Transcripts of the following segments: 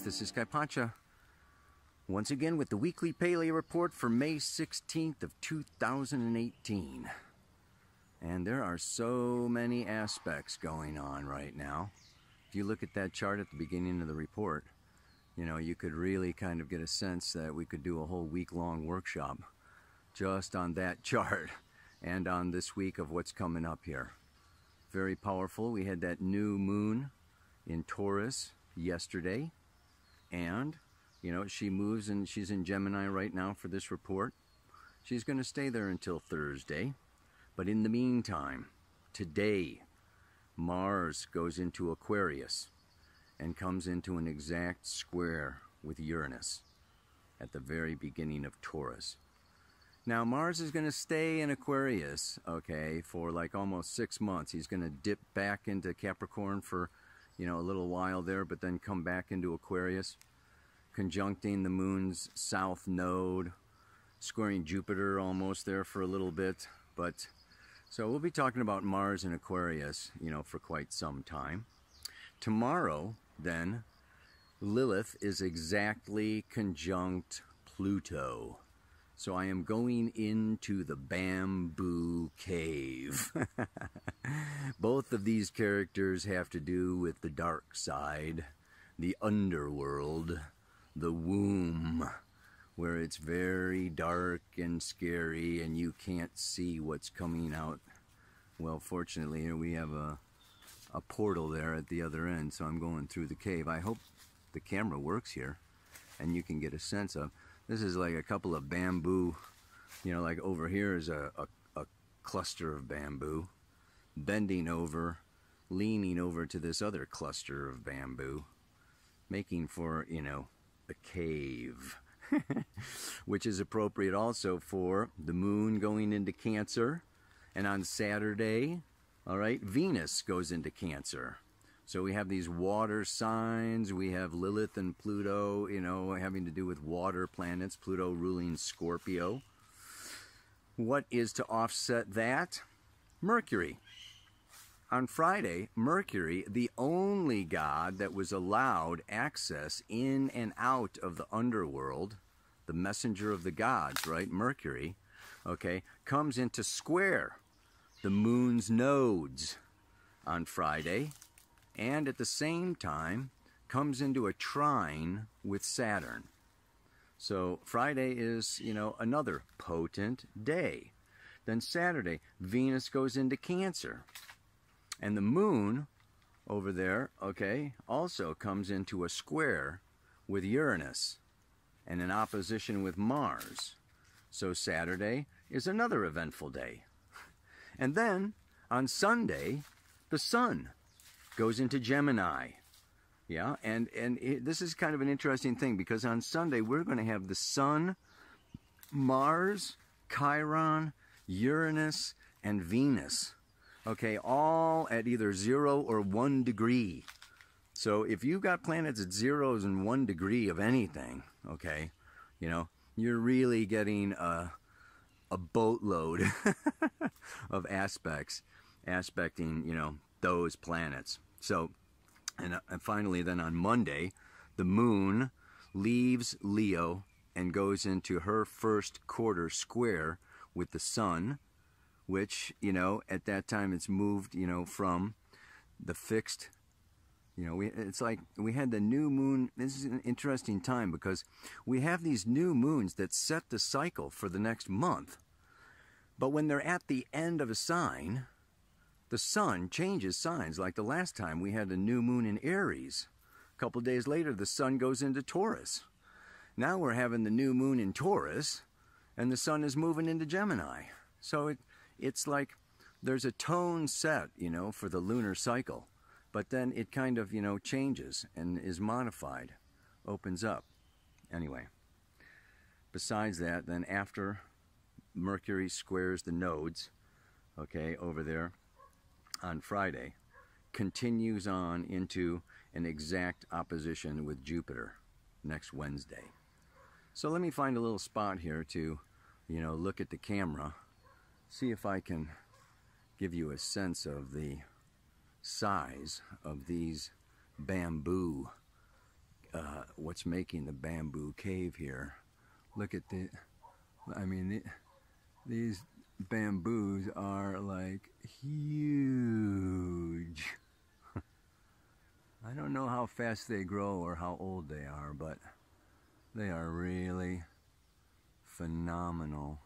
This is Kai Pancha. Once again with the weekly Paleo report for May 16th of 2018. And there are so many aspects going on right now. If you look at that chart at the beginning of the report, you know, you could really kind of get a sense that we could do a whole week-long workshop just on that chart and on this week of what's coming up here. Very powerful. We had that new moon in Taurus yesterday, and you know, she moves and she's in Gemini right now for this report. She's going to stay there until Thursday, but in the meantime, today Mars goes into Aquarius and comes into an exact square with Uranus at the very beginning of Taurus. Now Mars is going to stay in Aquarius, okay, for like almost 6 months. He's going to dip back into Capricorn for, you know, a little while there, but then come back into Aquarius, conjuncting the moon's south node, squaring Jupiter almost there for a little bit. But so we'll be talking about Mars in Aquarius, you know, for quite some time. Tomorrow, then, Lilith is exactly conjunct Pluto. So I am going into the bamboo cave. Both of these characters have to do with the dark side, the underworld, the womb, where it's very dark and scary and you can't see what's coming out. Well, fortunately, here we have a portal there at the other end, so I'm going through the cave. I hope the camera works here and you can get a sense of. This is like a couple of bamboo, you know, like over here is a cluster of bamboo, bending over, leaning over to this other cluster of bamboo, making for, you know, a cave, which is appropriate also for the moon going into Cancer. And on Saturday, all right, Venus goes into Cancer. So we have these water signs. We have Lilith and Pluto, you know, having to do with water planets. Pluto ruling Scorpio. What is to offset that? Mercury. On Friday, Mercury, the only god that was allowed access in and out of the underworld, the messenger of the gods, right? Mercury, okay, comes into square the moon's nodes on Friday. And at the same time comes into a trine with Saturn. So Friday is, you know, another potent day. Then Saturday, Venus goes into Cancer. And the moon over there, okay, also comes into a square with Uranus and in opposition with Mars. So Saturday is another eventful day. And then on Sunday, the sun goes into Gemini. Yeah, and this is kind of an interesting thing, because on Sunday we're going to have the Sun, Mars, Chiron, Uranus, and Venus. Okay, all at either 0 or 1 degree. So if you've got planets at 0s and 1 degree of anything, okay, you know, you're really getting a boatload of aspecting, you know, those planets. So, and finally then on Monday, the moon leaves Leo and goes into her first quarter square with the sun, which, you know, at that time it's moved, you know, from the fixed, you know, it's like we had the new moon. This is an interesting time because we have these new moons that set the cycle for the next month. But when they're at the end of a sign, the sun changes signs. Like the last time we had a new moon in Aries. A couple days later, the sun goes into Taurus. Now we're having the new moon in Taurus, and the sun is moving into Gemini. So it's like there's a tone set, you know, for the lunar cycle. But then it kind of, you know, changes and is modified, opens up. Anyway, besides that, then after Mercury squares the nodes, okay, over there, on Friday, continues on into an exact opposition with Jupiter next Wednesday. So let me find a little spot here to, you know, look at the camera, see if I can give you a sense of the size of these bamboo what's making the bamboo cave here. Look at these bamboos are like huge. I don't know how fast they grow or how old they are, but they are really phenomenal.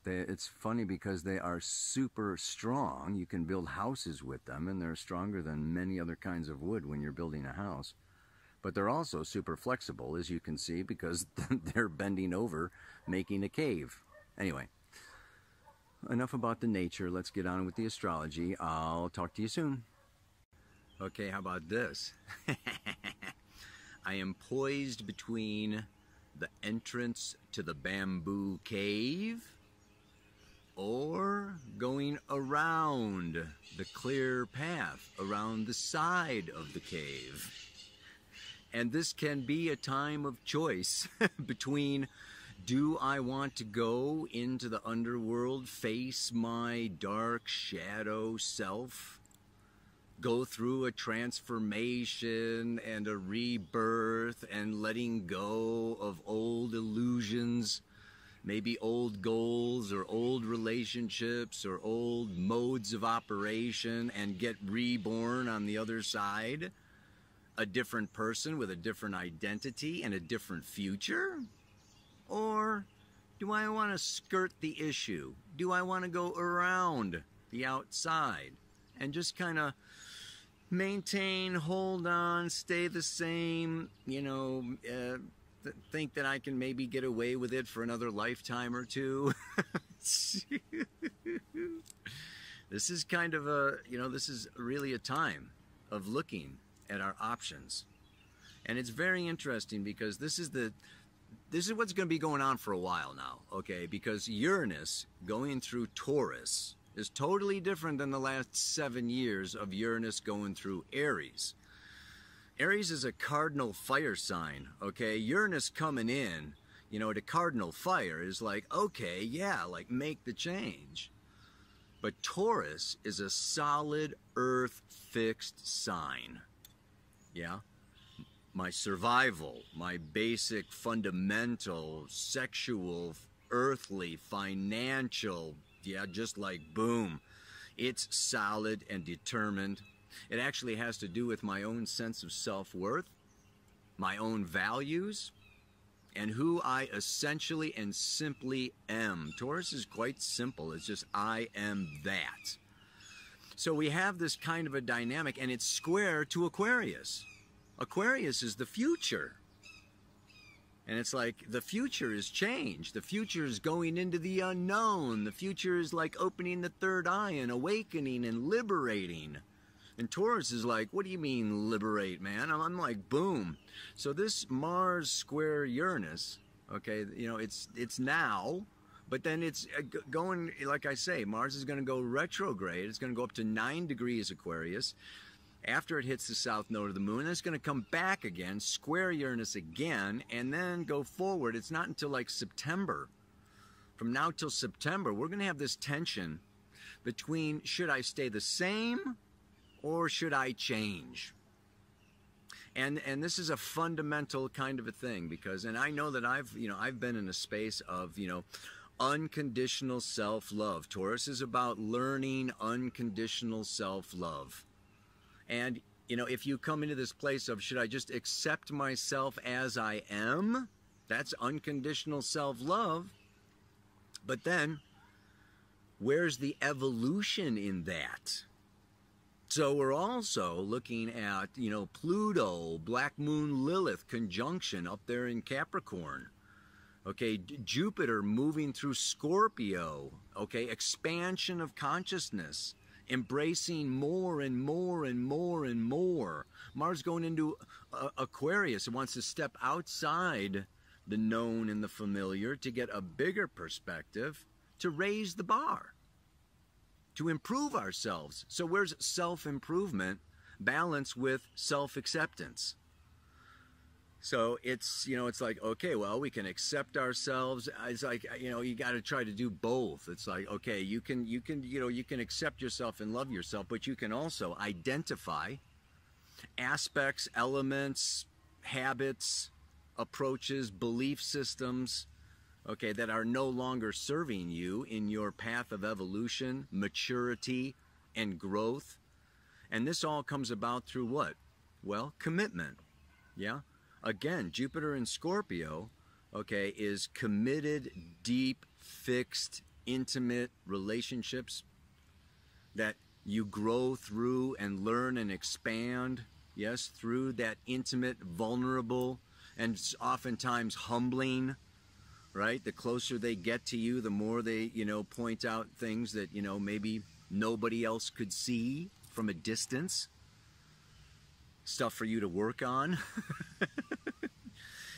It's funny because they are super strong. You can build houses with them, and they're stronger than many other kinds of wood when you're building a house. But they're also super flexible, as you can see, because they're bending over, making a cave. Anyway, enough about the nature. Let's get on with the astrology. I'll talk to you soon. Okay, how about this? I am poised between the entrance to the bamboo cave or going around the clear path around the side of the cave. And this can be a time of choice between, do I want to go into the underworld, face my dark shadow self, go through a transformation and a rebirth and letting go of old illusions, maybe old goals or old relationships or old modes of operation, and get reborn on the other side, a different person with a different identity and a different future? Or do I want to skirt the issue? Do I want to go around the outside and just kind of maintain, hold on, stay the same, think that I can maybe get away with it for another lifetime or two? This is kind of this is really a time of looking at our options. And it's very interesting because this is what's going to be going on for a while now, okay? Because Uranus going through Taurus is totally different than the last 7 years of Uranus going through Aries. Aries is a cardinal fire sign, okay? Uranus coming in, to cardinal fire is like, okay, yeah, like make the change. But Taurus is a solid earth fixed sign. Yeah? My survival, my basic, fundamental, sexual, earthly, financial, yeah, just like boom. It's solid and determined. It actually has to do with my own sense of self-worth, my own values, and who I essentially and simply am. Taurus is quite simple. It's just I am that. So we have this kind of a dynamic, and it's square to Aquarius. Aquarius is the future. And it's like the future is change. The future is going into the unknown. The future is like opening the third eye and awakening and liberating. And Taurus is like, what do you mean liberate, man? I'm like, boom. So this Mars square Uranus, okay, it's now, but then it's going, like I say, Mars is going to go retrograde. It's going to go up to 9 degrees Aquarius. After it hits the south node of the moon, it's going to come back again, square Uranus again, and then go forward. It's not until like September. From now till September, we're going to have this tension between, should I stay the same or should I change? And this is a fundamental kind of a thing, because, and I know that I've been in a space of, unconditional self-love. Taurus is about learning unconditional self-love. And, if you come into this place of, should I just accept myself as I am? That's unconditional self-love. But then, where's the evolution in that? So we're also looking at, Pluto, Black Moon Lilith conjunction up there in Capricorn. Okay, Jupiter moving through Scorpio. Okay, expansion of consciousness. Embracing more and more and more and more. Mars going into Aquarius. It wants to step outside the known and the familiar to get a bigger perspective, to raise the bar, to improve ourselves. So where's self-improvement balanced with self-acceptance? So it's, it's like, okay, well, we can accept ourselves. It's like, you got to try to do both. It's like, okay, you can accept yourself and love yourself, but you can also identify aspects, elements, habits, approaches, belief systems, okay, that are no longer serving you in your path of evolution, maturity, and growth. And this all comes about through what? Well, commitment. Yeah? Again, Jupiter in Scorpio, okay, is committed, deep, fixed, intimate relationships that you grow through and learn and expand, yes, through that intimate, vulnerable, and oftentimes humbling, right? The closer they get to you, the more they, point out things that, maybe nobody else could see from a distance. Stuff for you to work on.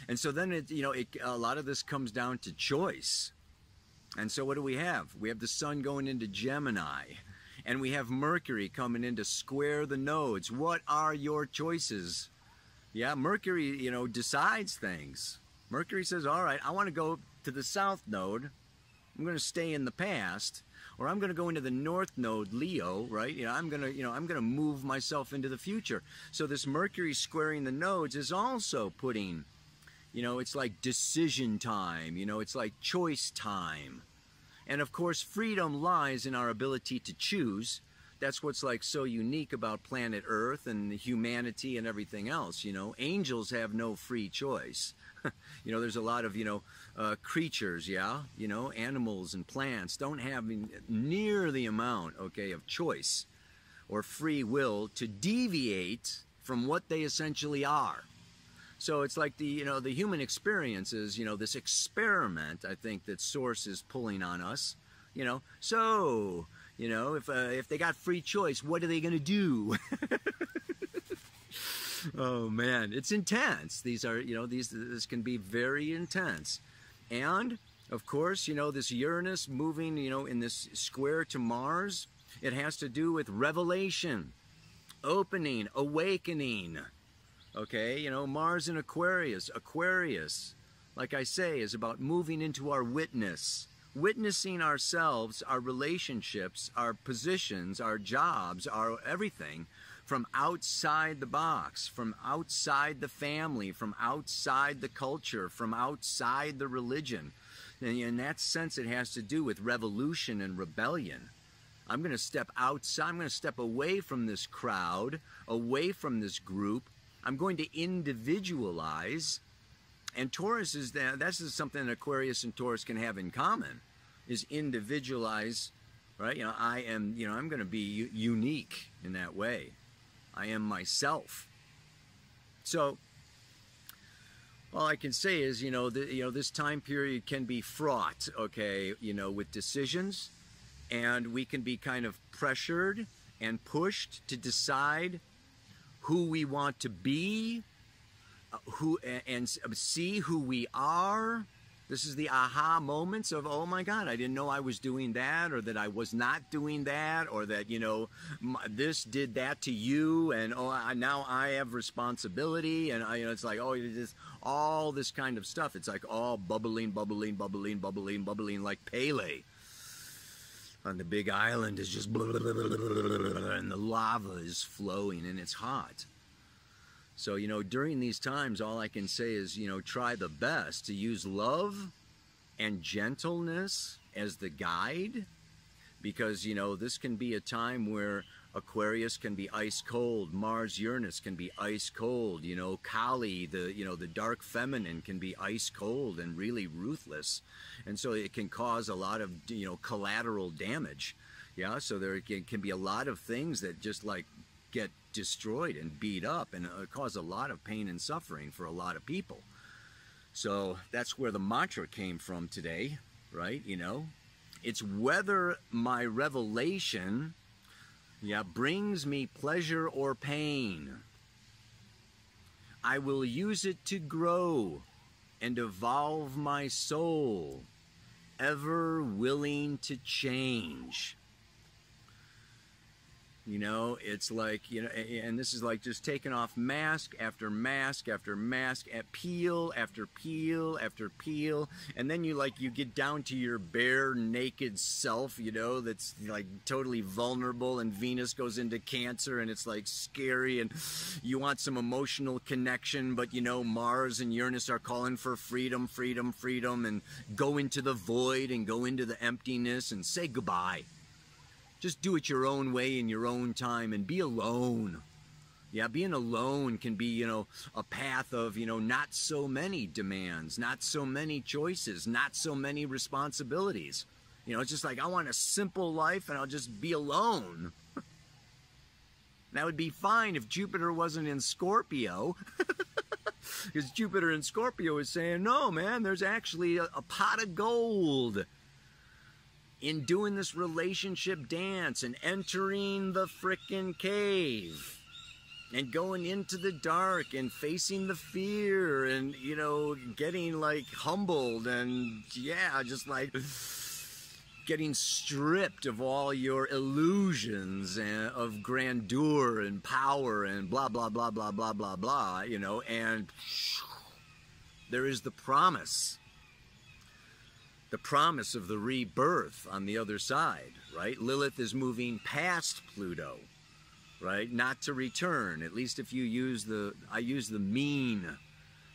And so then, a lot of this comes down to choice. And so what do we have? We have the sun going into Gemini. And we have Mercury coming in to square the nodes. What are your choices? Yeah, Mercury, decides things. Mercury says, all right, I want to go to the south node. I'm going to stay in the past. Or I'm going to go into the north node, Leo, right? I'm going to move myself into the future. So this Mercury squaring the nodes is also putting, it's like decision time. It's like choice time. And of course, freedom lies in our ability to choose. That's what's like so unique about planet Earth and humanity and everything else. Angels have no free choice. There's a lot of, creatures, yeah, animals and plants don't have near the amount, okay, of choice or free will to deviate from what they essentially are. So it's like the human experience is, this experiment, I think, that Source is pulling on us, so, if they got free choice, what are they going to do? Oh man, it's intense. These are, this can be very intense. And of course, this Uranus moving, in this square to Mars, it has to do with revelation, opening, awakening. Okay, Mars in Aquarius. Aquarius, like I say, is about moving into our witness, witnessing ourselves, our relationships, our positions, our jobs, our everything, from outside the box, from outside the family, from outside the culture, from outside the religion. And in that sense, it has to do with revolution and rebellion. I'm going to step outside. I'm going to step away from this crowd, away from this group. I'm going to individualize. And Taurus is that. That's something that Aquarius and Taurus can have in common, is individualize. Right? I am. I'm going to be unique in that way. I am myself. So all I can say is, this time period can be fraught, okay, with decisions, and we can be kind of pressured and pushed to decide who we want to be, and see who we are. This is the aha moments of, oh my God, I didn't know I was doing that, or that I was not doing that, or that, this did that to you, and now I have responsibility, and it's like, just all this kind of stuff. It's like all bubbling, bubbling, bubbling, bubbling, bubbling, like Pele on the big island is just blah, blah, blah, blah, blah, blah, and the lava is flowing and it's hot. So, during these times, all I can say is, try the best to use love and gentleness as the guide, because, this can be a time where Aquarius can be ice cold, Mars, Uranus can be ice cold, Kali, the dark feminine, can be ice cold and really ruthless. And so it can cause a lot of, collateral damage. Yeah, so there can be a lot of things that just like get destroyed and beat up and cause a lot of pain and suffering for a lot of people. So that's where the mantra came from today, right? It's whether my revelation, brings me pleasure or pain, I will use it to grow and evolve my soul, ever willing to change. You know, it's like, you know, and this is like just taking off mask after mask after mask, at peel after peel after peel, and then you get down to your bare naked self, you know, that's like totally vulnerable, and Venus goes into Cancer, and it's like scary, and you want some emotional connection, but you know, Mars and Uranus are calling for freedom, freedom, freedom, and go into the void and go into the emptiness and say goodbye. Just do it your own way in your own time and be alone. Yeah, being alone can be, you know, a path of, you know, not so many demands, not so many choices, not so many responsibilities. You know, it's just like, I want a simple life and I'll just be alone. That would be fine if Jupiter wasn't in Scorpio. Because Jupiter in Scorpio is saying, no, man, there's actually a pot of gold in doing this relationship dance and entering the frickin' cave and going into the dark and facing the fear and, you know, getting like humbled and, yeah, just like getting stripped of all your illusions and of grandeur and power and blah, blah, blah, blah, blah, blah, blah, you know, and there is the promise of the rebirth on the other side, right? Lilith is moving past Pluto, right? Not to return, at least if you use I use the mean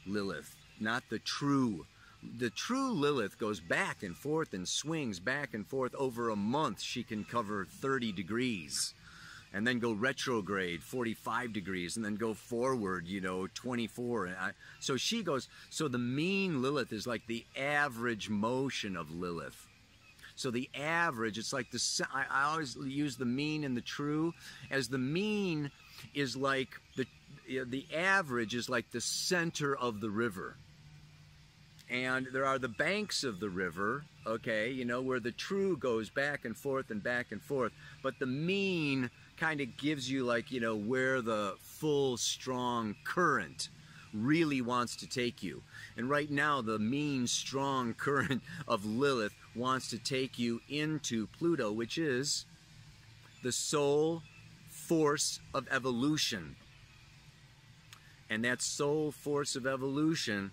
Lilith, not the true. The true Lilith goes back and forth and swings back and forth. Over a month, she can cover 30 degrees. And then go retrograde 45 degrees, and then go forward, you know, 24. So she goes, so the mean Lilith is like the average motion of Lilith. So the average, it's like I always use the mean and the true, as the mean is like, the average is like the center of the river. And there are the banks of the river, okay, you know, where the true goes back and forth and back and forth. But the mean kind of gives you, like, you know, where the full, strong current really wants to take you. And right now, the mean, strong current of Lilith wants to take you into Pluto, which is the soul force of evolution. And that soul force of evolution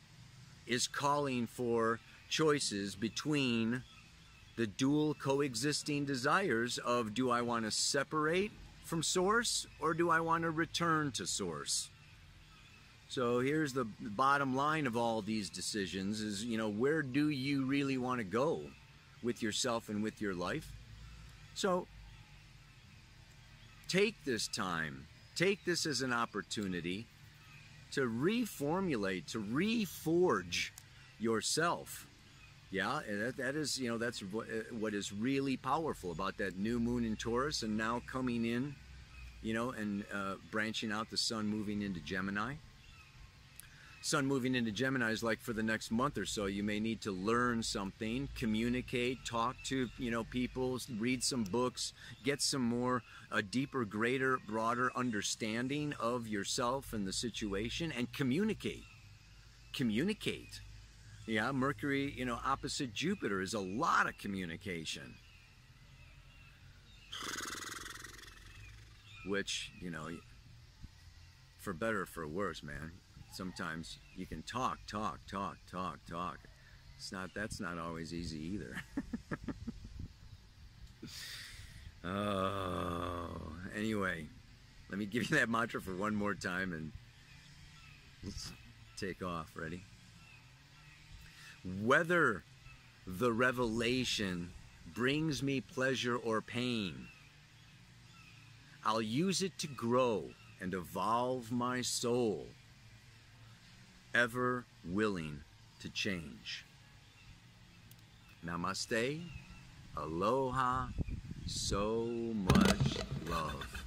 is calling for choices between the dual coexisting desires of, do I want to separate from source, or do I want to return to source? So here's the bottom line of all these decisions is, you know, where do you really want to go with yourself and with your life? So take this time, take this as an opportunity to reformulate, to reforge yourself. Yeah, and that is, you know, that's what is really powerful about that new moon in Taurus, and now coming in, you know, and branching out, the sun moving into Gemini. Sun moving into Gemini is like for the next month or so, you may need to learn something, communicate, talk to, you know, people, read some books, get some more, a deeper, greater, broader understanding of yourself and the situation, and communicate. Communicate. Yeah, Mercury, you know, opposite Jupiter is a lot of communication. Which, you know, for better or for worse, man. Sometimes you can talk. That's not always easy either. Oh, anyway, let me give you that mantra for one more time and let's take off. Ready? Whether the revelation brings me pleasure or pain, I'll use it to grow and evolve my soul, ever willing to change. Namaste, aloha, so much love.